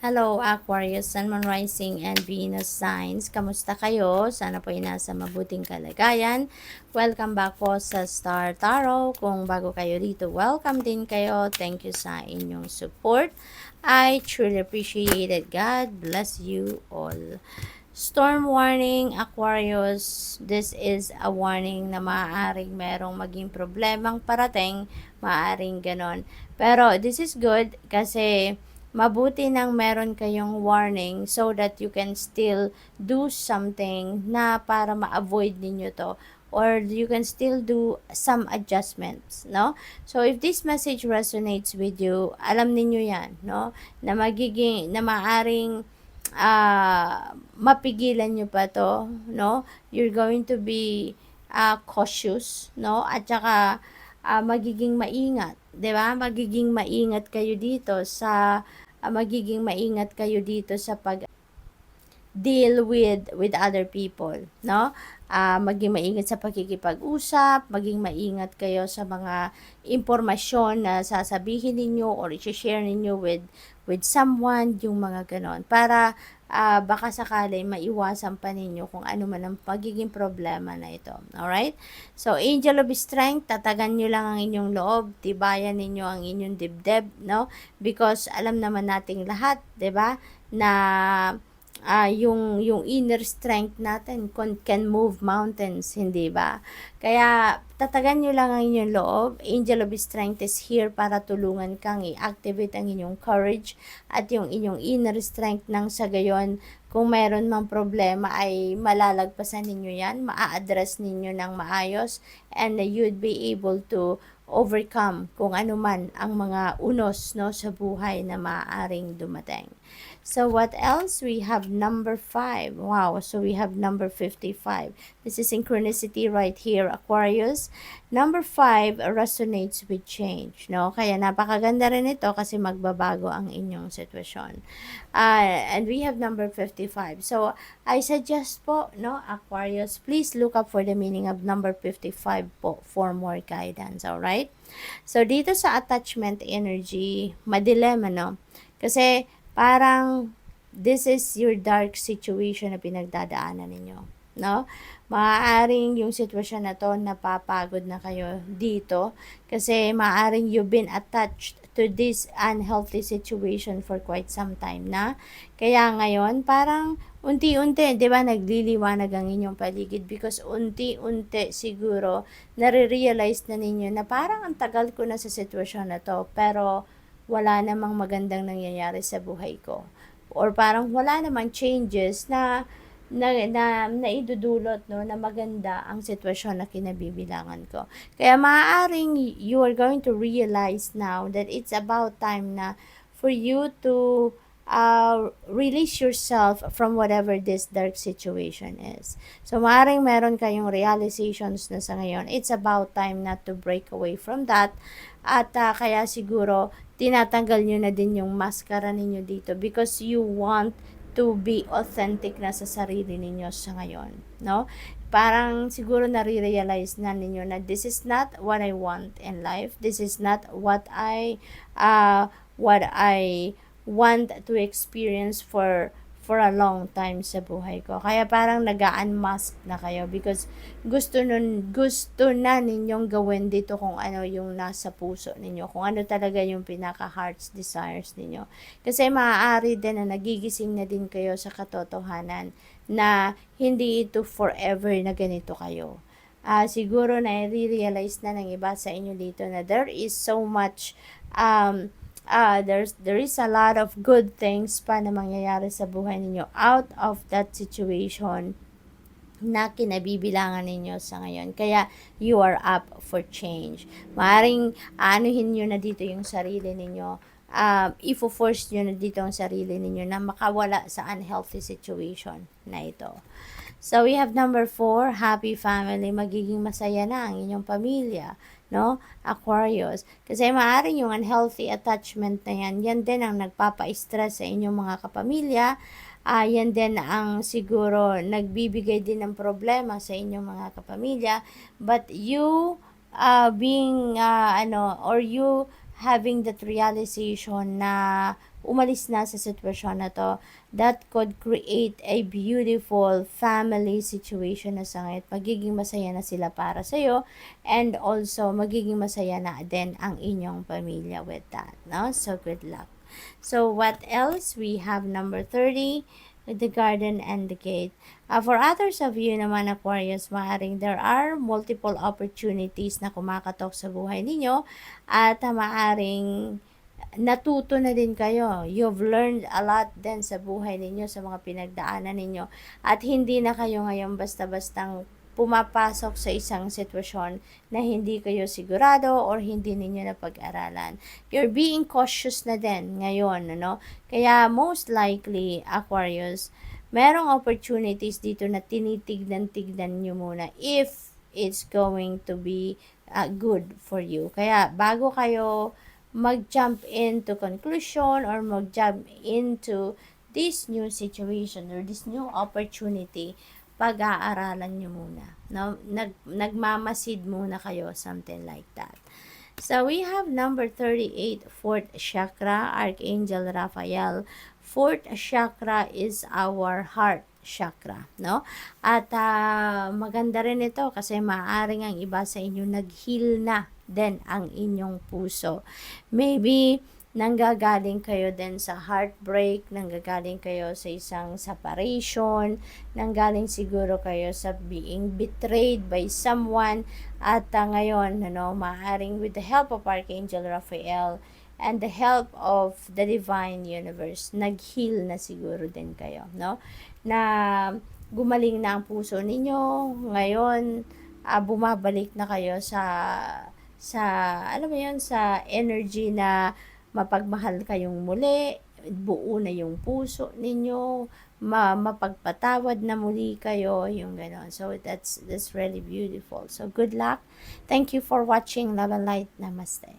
Hello Aquarius, Sun, Moon, Rising, and Venus signs. Kamusta kayo? Sana po ay nasa mabuting kalagayan. Welcome back po sa Star Tarot. Kung bago kayo dito, welcome din kayo. Thank you sa inyong support. I truly appreciate it. God bless you all. Storm warning, Aquarius. This is a warning na maaaring merong maging problemang parating. Maaaring ganon. Pero this is good kasi mabuti nang meron kayong warning so that you can still do something na para ma-avoid ninyo to, or you can still do some adjustments, no? So if this message resonates with you, alam niyo yan, no? Na maaring mapigilan nyo pa to, no? You're going to be cautious, no? At saka magiging maingat, 'di ba? Magiging maingat kayo dito sa pag deal with other people, no? Maging maingat sa pakikipag-usap, maging maingat kayo sa mga impormasyon na sasabihin ninyo or i-share ninyo with someone, yung mga ganon. Para baka sakali maiwasan pa ninyo kung ano man ang pagiging problema na ito. Alright? So, Angel of Strength, tatagan nyo lang ang inyong loob, tibayan ninyo ang inyong dibdib, no? Because alam naman nating lahat, 'di ba? Na yung inner strength natin can move mountains, hindi ba? Kaya tatagan nyo lang ang inyong loob. Angel of Strength is here para tulungan kang i-activate ang inyong courage at yung inyong inner strength, nang sa gayon kung meron mang problema ay malalagpasan ninyo yan, maa-address ninyo ng maayos, and you'd be able to overcome kung ano man ang mga unos, no, sa buhay na maaaring dumating. So what else? We have number 5. Wow, so we have number 55. This is synchronicity right here, Aquarius. Number 5 resonates with change, no? Kaya napakaganda rin ito kasi magbabago ang inyong sitwasyon. And we have number 55. So I suggest po, no, Aquarius, please look up for the meaning of number 55 po for more guidance, all right? So dito sa attachment energy, madilema, no? Kasi parang this is your dark situation na pinagdadaanan ninyo, no? Maaaring yung sitwasyon na to, napapagod na kayo dito kasi maaaring you've been attached to this unhealthy situation for quite some time na. Kaya ngayon, parang unti-unti, di ba, nagliliwanag ang inyong paligid because unti-unti siguro nare-realize na ninyo na parang ang tagal ko na sa sitwasyon na to, pero wala namang magandang nangyayari sa buhay ko. Or parang wala namang changes na naidudulot, no, na maganda ang sitwasyon na kinabibilangan ko. Kaya maaaring you are going to realize now that it's about time na for you to release yourself from whatever this dark situation is. So, maaaring meron kayong realizations na sa ngayon. It's about time not to break away from that. At kaya siguro, tinatanggal nyo na din yung maskara ninyo dito because you want to be authentic na sa sarili ninyo sa ngayon, no? Parang siguro nare-realize na ninyo na this is not what I want in life. This is not what I want to experience for a long time sa buhay ko. Kaya parang nag-unmask na kayo because gusto na ninyong gawin dito kung ano yung nasa puso ninyo, kung ano talaga yung pinaka-heart's desires ninyo. Kasi maaari din na nagigising na din kayo sa katotohanan na hindi ito forever na ganito kayo. Siguro na i-realize na ng iba sa inyo dito na there is so much there is a lot of good things pa na mangyayari sa buhay ninyo out of that situation na kinabibilangan ninyo sa ngayon. Kaya you are up for change. Maaring anuhin nyo na dito yung sarili ninyo. Ifo-force nyo na dito ang sarili ninyo na makawala sa unhealthy situation na ito. So, we have number 4, happy family. Magiging masaya na ang inyong pamilya, no? Aquarius. Kasi maaaring yung unhealthy attachment na yan din ang nagpapa-stress sa inyong mga kapamilya. Yan din ang siguro nagbibigay din ng problema sa inyong mga kapamilya. But you being, or you having that realization na umalis na sa sitwasyon na to, that could create a beautiful family situation na sangit. Magiging masaya na sila para sa'yo, and also magiging masaya na din ang inyong pamilya with that, no? So good luck. So what else? We have number 30, the garden and the gate. For others of you naman, Aquarius, maaring there are multiple opportunities na kumakatok sa buhay ninyo, at maaring natuto na din kayo. You've learned a lot din sa buhay ninyo, sa mga pinagdaanan ninyo, at hindi na kayo ngayon basta-bastang pumapasok sa isang sitwasyon na hindi kayo sigurado or hindi ninyo napag-aralan. You're being cautious na din ngayon, ano? Kaya most likely, Aquarius, merong opportunities dito na tinitignan-tignan nyo muna if it's going to be good for you. Kaya bago kayo mag-jump into conclusion or mag-jump into this new situation or this new opportunity, pag-aaralan nyo muna. No? Nagmamasid muna kayo, something like that. So we have number 38, fourth chakra, Archangel Raphael. Fourth chakra is our heart chakra, no? At maganda rin ito kasi maaaring ang iba sa inyo nag-heal na din ang inyong puso. Maybe nanggagaling kayo din sa heartbreak, nanggagaling kayo sa isang separation, nanggaling siguro kayo sa being betrayed by someone, at ngayon, maaaring with the help of Archangel Raphael and the help of the Divine Universe, nag-heal na siguro din kayo, no? Na gumaling na ang puso ninyo, ngayon, bumabalik na kayo alam mo yun, sa energy na mapagmahal kayong muli, buo na yung puso ninyo, mapagpatawad na muli kayo, yung gano'n. So that's really beautiful. So good luck. Thank you for watching. Love and light. Namaste.